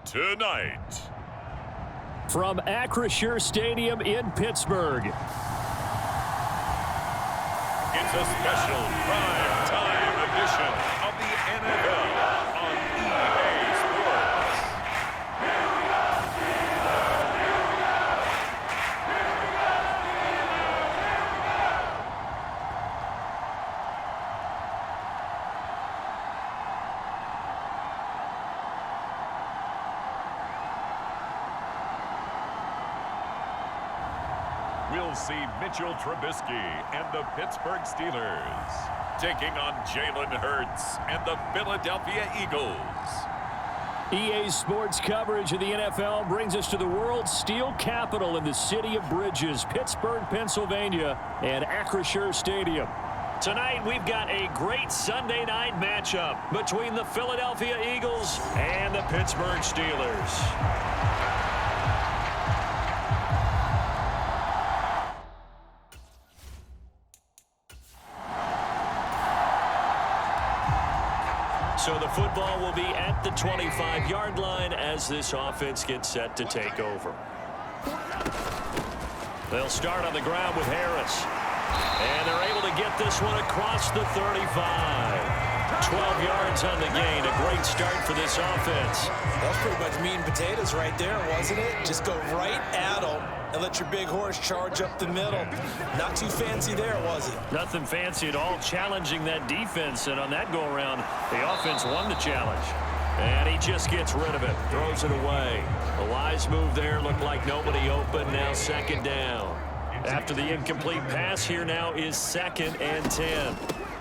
Tonight, from Acrisure Stadium in Pittsburgh, it's a special prime time edition of the NFL on EA Sports. We'll see Mitchell Trubisky and the Pittsburgh Steelers taking on Jalen Hurts and the Philadelphia Eagles. EA Sports coverage of the NFL brings us to the world's steel capital in the city of bridges, Pittsburgh, Pennsylvania, and Acrisure Stadium. Tonight, we've got a great Sunday night matchup between the Philadelphia Eagles and the Pittsburgh Steelers. So the football will be at the 25-yard line as this offense gets set to take over. They'll start on the ground with Harris. And they're able to get this one across the 35. 12 yards on the gain. A great start for this offense. That's pretty much meat and potatoes right there, wasn't it? Just go right at them and let your big horse charge up the middle. Not too fancy there, was it? Nothing fancy at all, challenging that defense. And on that go-around, the offense won the challenge. And he just gets rid of it, throws it away. A wise move there, looked like nobody open. Now second down. After the incomplete pass, here now is 2nd and 10.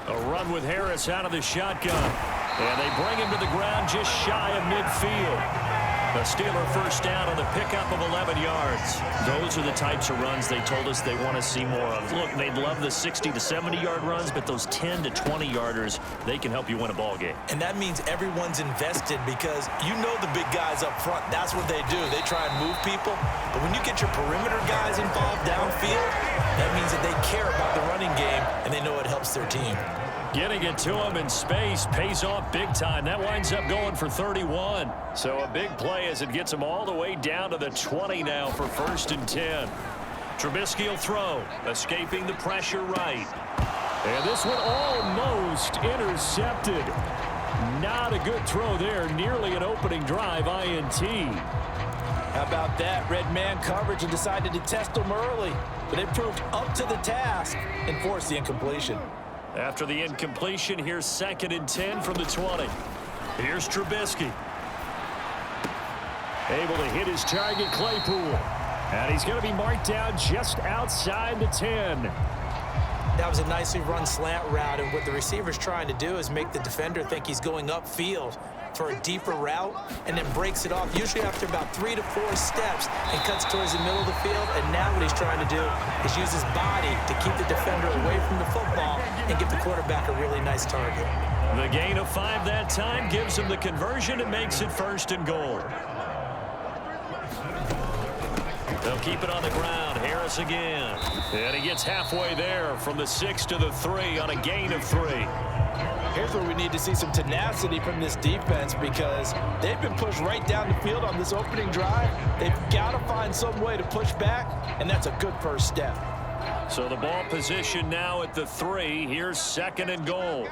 A run with Harris out of the shotgun. And they bring him to the ground just shy of midfield. A Steeler first down on the pickup of 11 yards. Those are the types of runs they told us they want to see more of. Look, they'd love the 60 to 70-yard runs, but those 10 to 20-yarders, they can help you win a ball game. And that means everyone's invested because you know the big guys up front. That's what they do. They try and move people. But when you get your perimeter guys involved downfield, that means that they care about the running game and they know it helps their team. Getting it to him in space pays off big time. That winds up going for 31. So a big play as it gets him all the way down to the 20 now for 1st and 10. Trubisky will throw, escaping the pressure right. And this one almost intercepted. Not a good throw there. Nearly an opening drive INT. How about that? Red man coverage and decided to test them early. But it proved up to the task and forced the incompletion. After the incompletion, here's 2nd and 10 from the 20. Here's Trubisky. Able to hit his target, Claypool. And he's going to be marked down just outside the 10. That was a nicely run slant route, and what the receiver's trying to do is make the defender think he's going upfield for a deeper route and then breaks it off, usually after about 3 to 4 steps, and cuts towards the middle of the field. And now what he's trying to do is use his body to keep the defender away from the football and give the quarterback a really nice target. The gain of 5 that time gives him the conversion and makes it 1st and goal. They'll keep it on the ground. Harris again. And he gets halfway there from the 6 to the 3 on a gain of 3. Here's where we need to see some tenacity from this defense because they've been pushed right down the field on this opening drive. They've got to find some way to push back, and that's a good first step. So the ball position now at the 3. Here's 2nd and goal.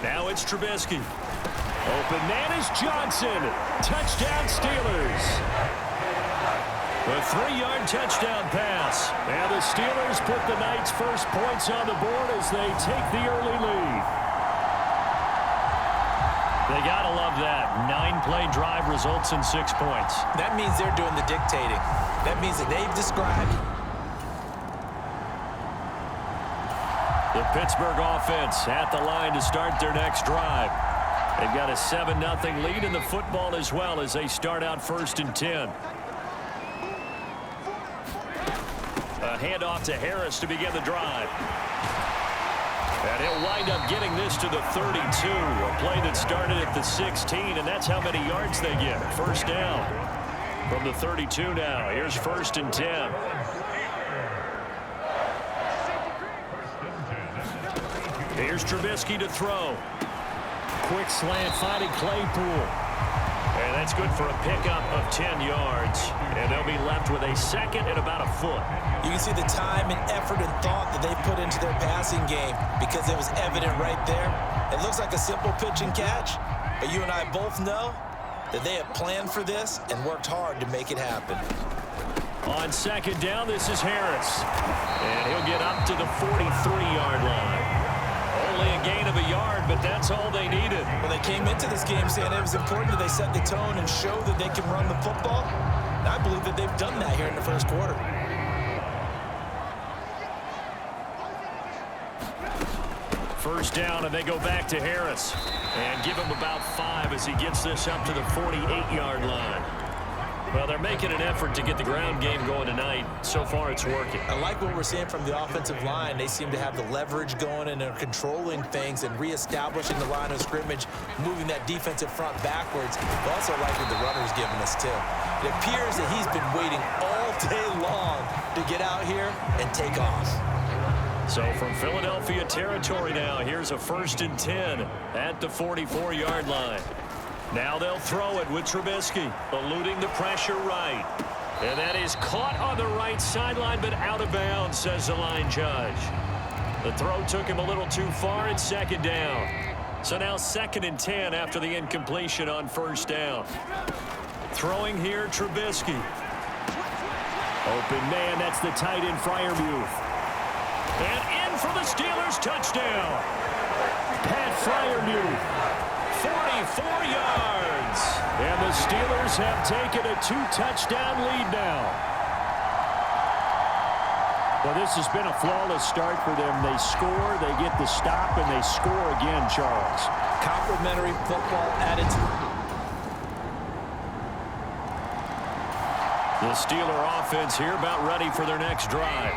Now it's Trubisky. Open man is Johnson. Touchdown Steelers. The 3-yard touchdown pass. And the Steelers put the night's first points on the board as they take the early lead. They got to love that. 9-play drive results in 6 points. That means they're doing the dictating. That means that they've described The Pittsburgh offense at the line to start their next drive. They've got a 7-0 lead in the football as well as they start out 1st and 10. A handoff to Harris to begin the drive. And he'll wind up getting this to the 32. A play that started at the 16, and that's how many yards they get. 1st down from the 32 now. Here's 1st and 10. Here's Trubisky to throw. Quick slant finding Claypool. And that's good for a pickup of 10 yards. And they'll be left with a 2nd and about a foot. You can see the time and effort and thought that they put into their passing game because it was evident right there. It looks like a simple pitch and catch, but you and I both know that they have planned for this and worked hard to make it happen. On 2nd down, this is Harris. And he'll get up to the 43-yard line. Only a gain of a yard, but that's all they needed. When they came into this game saying it was important that they set the tone and show that they can run the football, and I believe that they've done that here in the 1st quarter. First down, and they go back to Harris. And give him about 5 as he gets this up to the 48-yard line. Well, they're making an effort to get the ground game going tonight. So far, it's working. I like what we're seeing from the offensive line. They seem to have the leverage going, and they're controlling things and reestablishing the line of scrimmage, moving that defensive front backwards. I also like what the runner's giving us, too. It appears that he's been waiting all day long to get out here and take off. So from Philadelphia territory now, here's a 1st and 10 at the 44-yard line. Now they'll throw it with Trubisky, eluding the pressure right. And that is caught on the right sideline, but out of bounds, says the line judge. The throw took him a little too far. It's 2nd down. So now 2nd and 10 after the incompletion on 1st down. Throwing here, Trubisky. Open man, that's the tight end, Freiermuth. And in for the Steelers, touchdown. Pat Freiermuth. 44 yards. And the Steelers have taken a 2-touchdown lead now. Well, this has been a flawless start for them. They score, they get the stop, and they score again, Charles. Complimentary football at its... The Steeler offense here about ready for their next drive.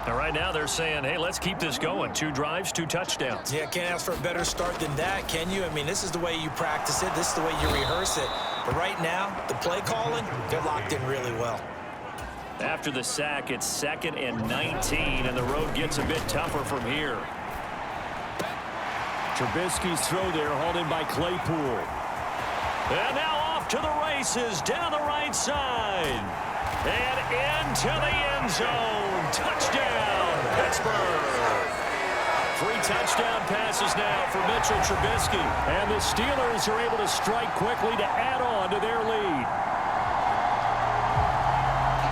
And right now they're saying, hey, let's keep this going. 2 drives, 2 touchdowns. Yeah, can't ask for a better start than that, can you? I mean, this is the way you practice it. This is the way you rehearse it. But right now, the play calling, they're locked in really well. After the sack, it's 2nd and 19, and the road gets a bit tougher from here. Trubisky's throw there, hauled in by Claypool. And now off to the races, down the right side. And into the end zone. Touchdown, Pittsburgh. 3 touchdown passes now for Mitchell Trubisky. And the Steelers are able to strike quickly to add on to their lead.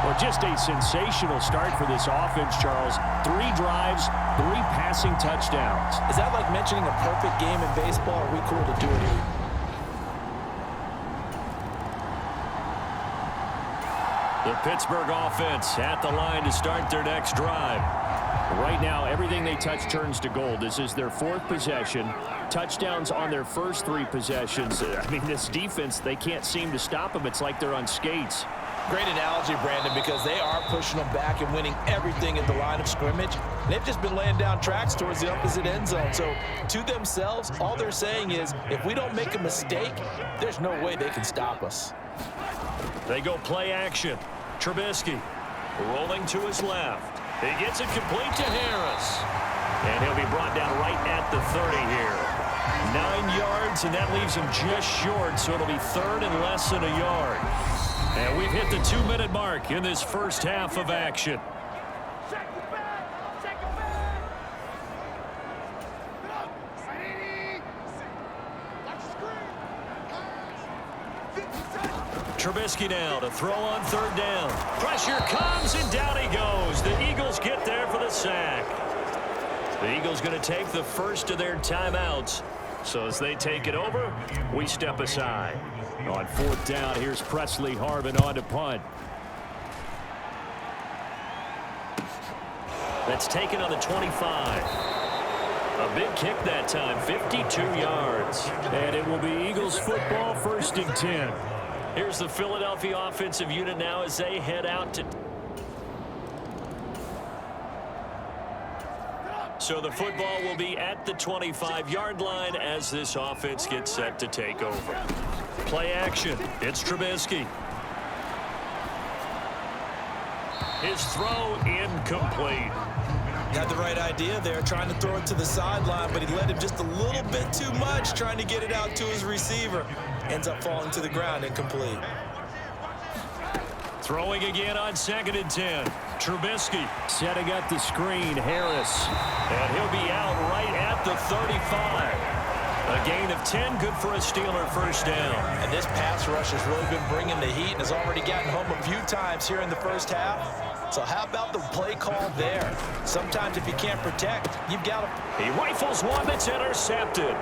Well, just a sensational start for this offense, Charles. 3 drives, 3 passing touchdowns. Is that like mentioning a perfect game in baseball? Are we cool to do it here? The Pittsburgh offense at the line to start their next drive. Right now, everything they touch turns to gold. This is their 4th possession. Touchdowns on their first 3 possessions. I mean, this defense, they can't seem to stop them. It's like they're on skates. Great analogy, Brandon, because they are pushing them back and winning everything at the line of scrimmage. They've just been laying down tracks towards the opposite end zone. So, to themselves, all they're saying is, if we don't make a mistake, there's no way they can stop us. They go play action. Trubisky rolling to his left. He gets it complete to Harris. And he'll be brought down right at the 30 here. 9 yards, and that leaves him just short, so it'll be 3rd and less than a yard. And we've hit the 2-minute mark in this first half of action. Trubisky now to throw on 3rd down. Pressure comes, and down he goes. The Eagles get there for the sack. The Eagles going to take the first of their timeouts. So as they take it over, we step aside. On 4th down, here's Presley Harvin on to punt. That's taken on the 25. A big kick that time, 52 yards. And it will be Eagles football, 1st and 10. Here's the Philadelphia offensive unit now as they head out to... So the football will be at the 25-yard line as this offense gets set to take over. Play action. It's Trubisky. His throw incomplete. Had the right idea there, trying to throw it to the sideline, but he let him just a little bit too much, trying to get it out to his receiver. Ends up falling to the ground, incomplete. Throwing again on 2nd and 10. Trubisky setting up the screen, Harris. And he'll be out right at the 35. A gain of 10, good for a Steeler first down. And this pass rush has really been bringing the heat and has already gotten home a few times here in the first half. So how about the play call there? Sometimes if you can't protect, you've got to... He rifles one that's intercepted.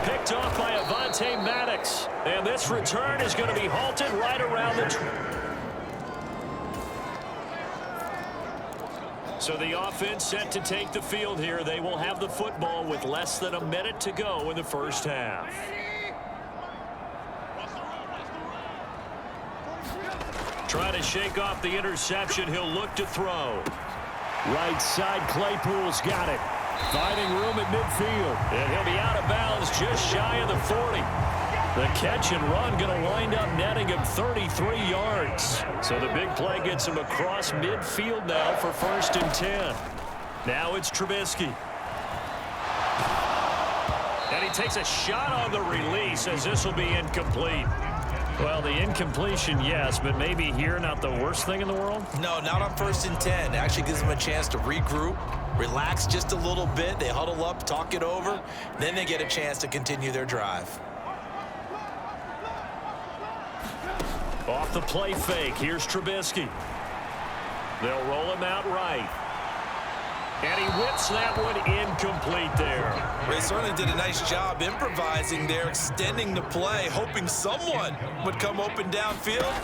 Picked off by Avonte Maddox. And this return is going to be halted right around the... So the offense set to take the field here. They will have the football with less than a minute to go in the first half. Trying to shake off the interception. He'll look to throw. Right side, Claypool's got it. Finding room at midfield. And he'll be out of bounds just shy of the 40. The catch and run going to wind up netting him 33 yards. So the big play gets him across midfield now for 1st and 10. Now it's Trubisky. And he takes a shot on the release as this will be incomplete. Well, the incompletion, yes, but maybe here not the worst thing in the world? No, not on 1st and 10. It actually gives them a chance to regroup, relax just a little bit. They huddle up, talk it over. Then they get a chance to continue their drive. Off the play fake, here's Trubisky. They'll roll him out right. And he whips that one incomplete there. They certainly did a nice job improvising there, extending the play, hoping someone would come open downfield,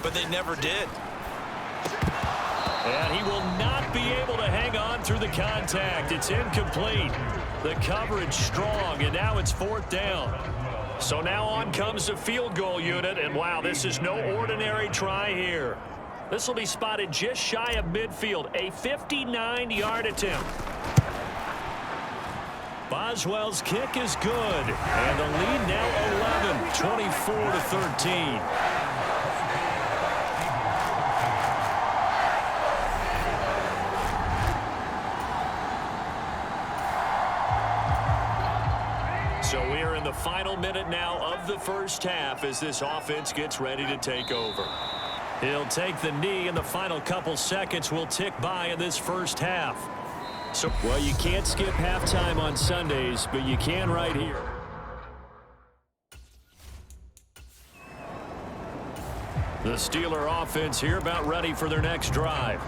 but they never did. And he will not be able to hang on through the contact. It's incomplete. The coverage strong, and now it's 4th down. So now on comes the field goal unit, and wow, this is no ordinary try here. This will be spotted just shy of midfield, a 59-yard attempt. Boswell's kick is good, and the lead now 11, 24-13. So we are in the final minute now of the first half as this offense gets ready to take over. He'll take the knee, and the final couple seconds will tick by in this first half. So, well, you can't skip halftime on Sundays, but you can right here. The Steeler offense here about ready for their next drive.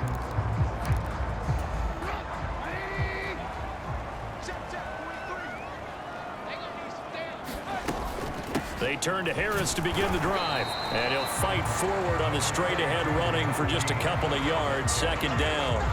They turn to Harris to begin the drive. And he'll fight forward on the straight-ahead running for just a couple of yards. 2nd down.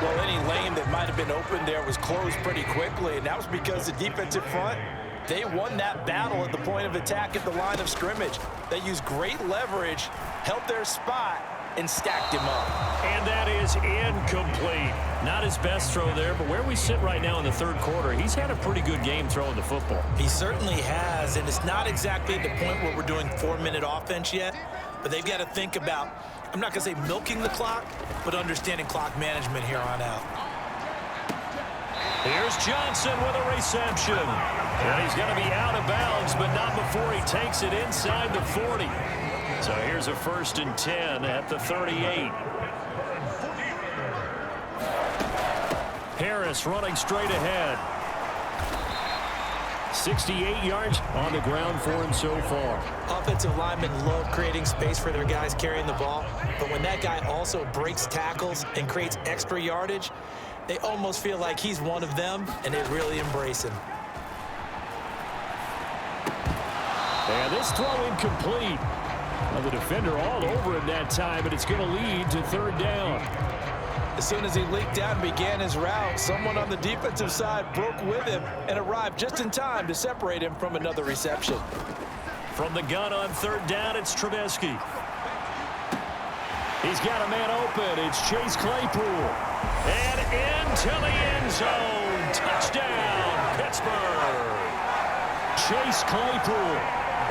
Well, any lane that might have been open there was closed pretty quickly, and that was because the defensive front, they won that battle at the point of attack at the line of scrimmage. They used great leverage, held their spot, and stacked him up. And that is incomplete. Not his best throw there, but where we sit right now in the 3rd quarter, he's had a pretty good game throwing the football. He certainly has, and it's not exactly at the point where we're doing 4-minute offense yet, but they've got to think about, I'm not going to say milking the clock, but understanding clock management here on out. Here's Johnson with a reception. And he's going to be out of bounds, but not before he takes it inside the 40. So here's a 1st and 10 at the 38. Harris running straight ahead. 68 yards on the ground for him so far. Offensive linemen love creating space for their guys carrying the ball, but when that guy also breaks tackles and creates extra yardage, they almost feel like he's one of them, and they really embrace him. And this throw incomplete. Well, the defender all over it that time, but it's going to lead to 3rd down. As soon as he leaked out and began his route, someone on the defensive side broke with him and arrived just in time to separate him from another reception. From the gun on third down, it's Trubisky. He's got a man open. It's Chase Claypool. And into the end zone. Touchdown, Pittsburgh. Chase Claypool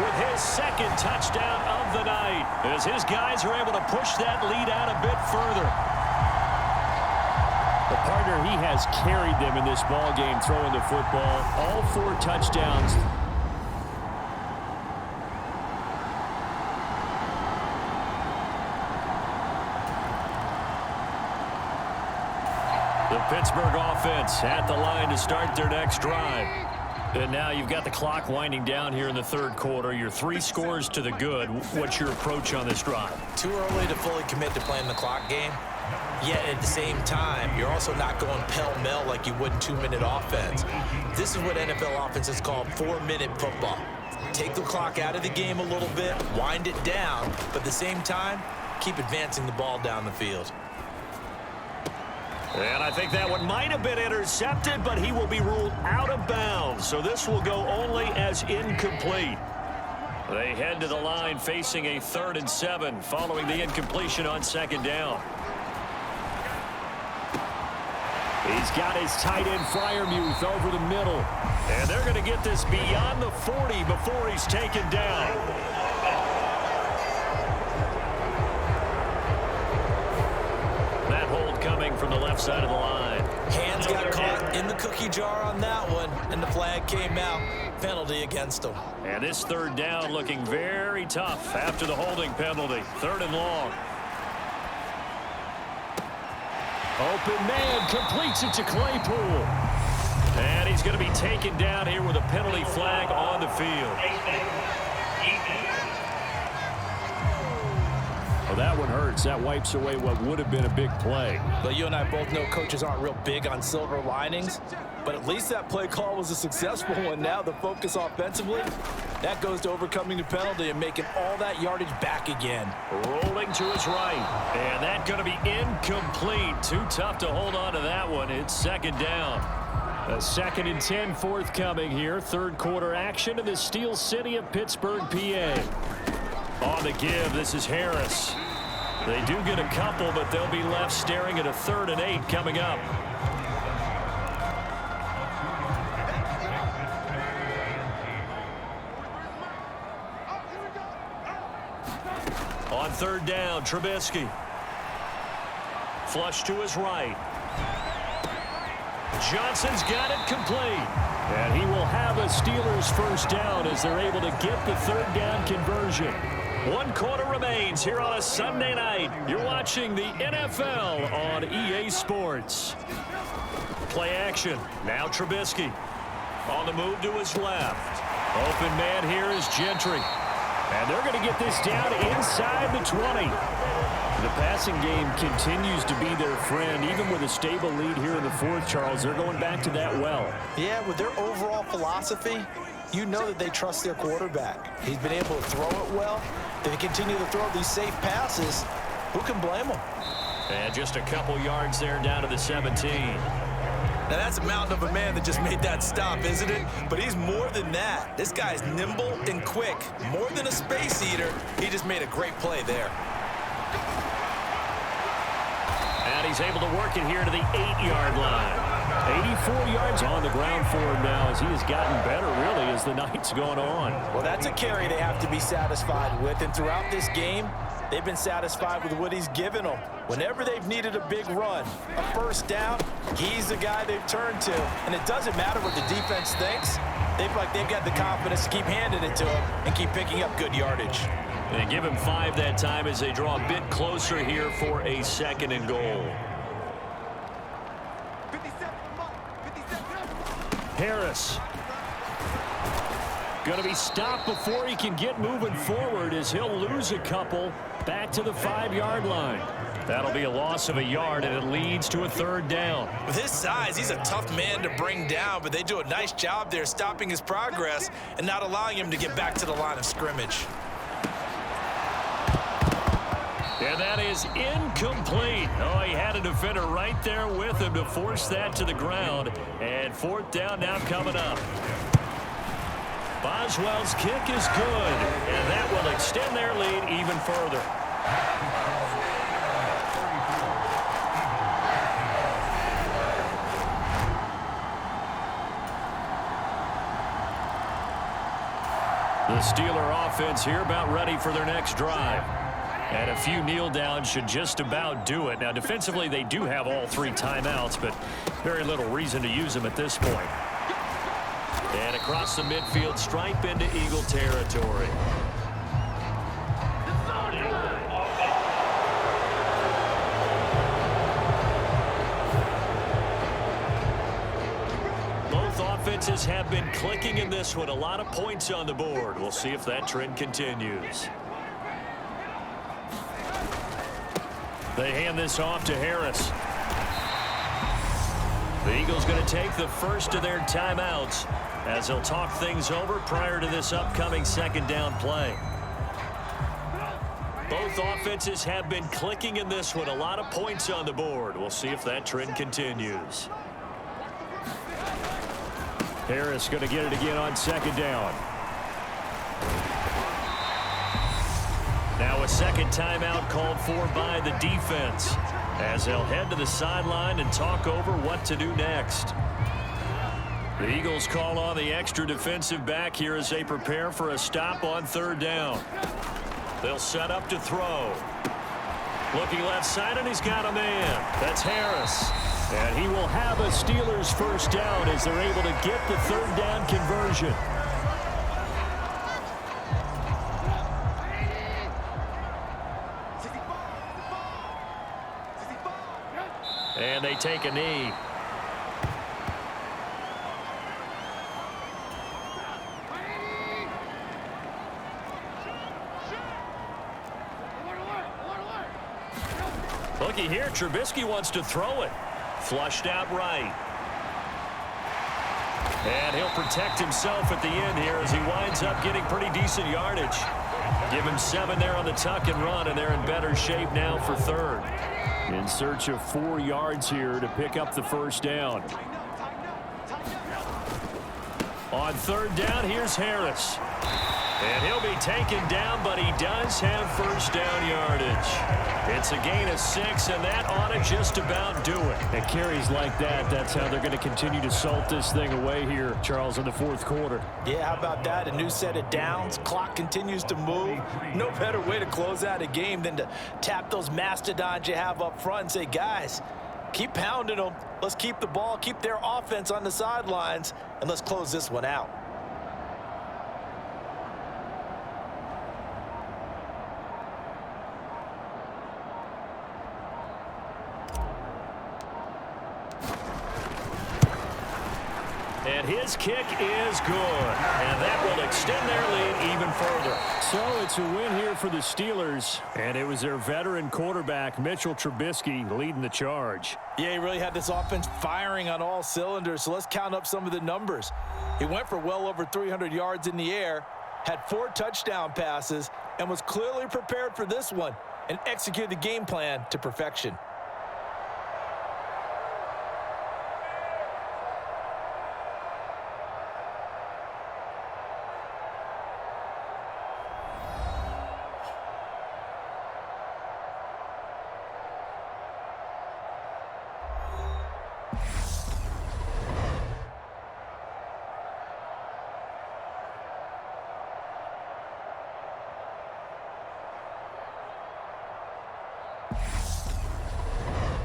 with his second touchdown of the night as his guys are able to push that lead out a bit further. The partner, he has carried them in this ball game throwing the football. All 4 touchdowns. The Pittsburgh offense at the line to start their next drive. And now you've got the clock winding down here in the third quarter. You're 3 scores to the good. What's your approach on this drive? Too early to fully commit to playing the clock game. Yet at the same time, you're also not going pell-mell like you would in 2-minute offense. This is what NFL offenses call 4-minute football. Take the clock out of the game a little bit, wind it down, but at the same time, keep advancing the ball down the field. And I think that one might have been intercepted, but he will be ruled out of bounds. So this will go only as incomplete. They head to the line facing a 3rd and 7 following the incompletion on second down. He's got his tight end Freiermuth over the middle. And they're going to get this beyond the 40 before he's taken down. That hold coming from the left side of the line. Hands got caught in the cookie jar on that one, and the flag came out. Penalty against him. And this third down looking very tough after the holding penalty. 3rd and long. Open man, completes it to Claypool. And he's going to be taken down here with a penalty flag on the field. Well, that one hurts. That wipes away what would have been a big play. But you and I both know coaches aren't real big on silver linings. But at least that play call was a successful one. Now the focus offensively, that goes to overcoming the penalty and making all that yardage back again. Rolling to his right. And that's going to be incomplete. Too tough to hold on to that one. It's second down. A 2nd and 10 forthcoming here. Third quarter action in the Steel City of Pittsburgh, PA. On the give, this is Harris. They do get a couple, but they'll be left staring at a 3rd and 8 coming up. On third down, Trubisky. Flush to his right. Johnson's got it complete. And he will have a Steelers first down as they're able to get the 3rd down conversion. 1 quarter remains here on a Sunday night. You're watching the NFL on EA Sports. Play action. Now Trubisky. On the move to his left. Open man here is Gentry. And they're going to get this down inside the 20. The passing game continues to be their friend. Even with a stable lead here in the 4th, Charles, they're going back to that well. Yeah, with their overall philosophy, you know that they trust their quarterback. He's been able to throw it well. They continue to throw these safe passes. Who can blame them? And just a couple yards there down to the 17. Now that's a mountain of a man that just made that stop, isn't it? But he's more than that. This guy's nimble and quick. More than a space eater, he just made a great play there. And he's able to work it here to the 8-yard line. 84 yards on the ground for him now as he has gotten better, really, as the night's gone on. Well, that's a carry they have to be satisfied with. And throughout this game, they've been satisfied with what he's given them. Whenever they've needed a big run, a first down, he's the guy they've turned to. And it doesn't matter what the defense thinks. They feel like they've got the confidence to keep handing it to him and keep picking up good yardage. They give him 5 that time as they draw a bit closer here for a 2nd and goal. Harris. Going to be stopped before he can get moving forward as he'll lose a couple back to the 5-yard line. That'll be a loss of a yard, and it leads to a 3rd down. With his size, he's a tough man to bring down, but they do a nice job there stopping his progress and not allowing him to get back to the line of scrimmage. And that is incomplete. Oh, he had a defender right there with him to force that to the ground. And fourth down now coming up. Boswell's kick is good, and that will extend their lead even further. The Steeler offense here about ready for their next drive. And a few kneel downs should just about do it. Now, defensively, they do have all 3 timeouts, but very little reason to use them at this point. And across the midfield stripe into Eagle territory. Both offenses have been clicking in this one. A lot of points on the board. We'll see if that trend continues. They hand this off to Harris. The Eagles going to take the first of their timeouts as they'll talk things over prior to this upcoming second down play. Both offenses have been clicking in this one. A lot of points on the board. We'll see if that trend continues. Harris going to get it again on second down. Now a second timeout called for by the defense as they'll head to the sideline and talk over what to do next. The Eagles call on the extra defensive back here as they prepare for a stop on third down. They'll set up to throw. Looking left side, and he's got a man. That's Harris. And he will have a Steelers first down as they're able to get the third down conversion. And they take a knee. Looky here, Trubisky wants to throw it. Flushed out right. And he'll protect himself at the end here as he winds up getting pretty decent yardage. Give him 7 there on the tuck and run, and they're in better shape now for third. In search of 4 yards here to pick up the first down. On third down, here's Harris. And he'll be taken down, but he does have first down yardage. It's a gain of 6, and that ought to just about do it. At carries like that, that's how they're going to continue to salt this thing away here, Charles, in the fourth quarter. Yeah, how about that? A new set of downs. Clock continues to move. No better way to close out a game than to tap those mastodons you have up front and say, guys, keep pounding them. Let's keep the ball, keep their offense on the sidelines, and let's close this one out. And his kick is good. And that will extend their lead even further. So it's a win here for the Steelers. And it was their veteran quarterback, Mitchell Trubisky, leading the charge. Yeah, he really had this offense firing on all cylinders. So let's count up some of the numbers. He went for well over 300 yards in the air, had 4 touchdown passes, and was clearly prepared for this one and executed the game plan to perfection.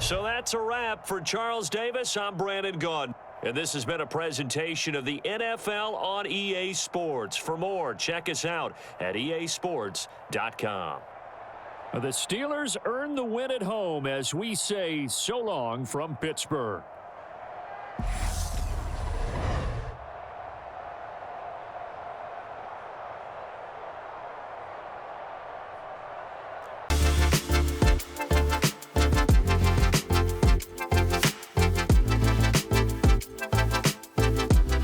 So that's a wrap for Charles Davis. I'm Brandon Gunn. And this has been a presentation of the NFL on EA Sports. For more, check us out at easports.com. The Steelers earn the win at home as we say so long from Pittsburgh.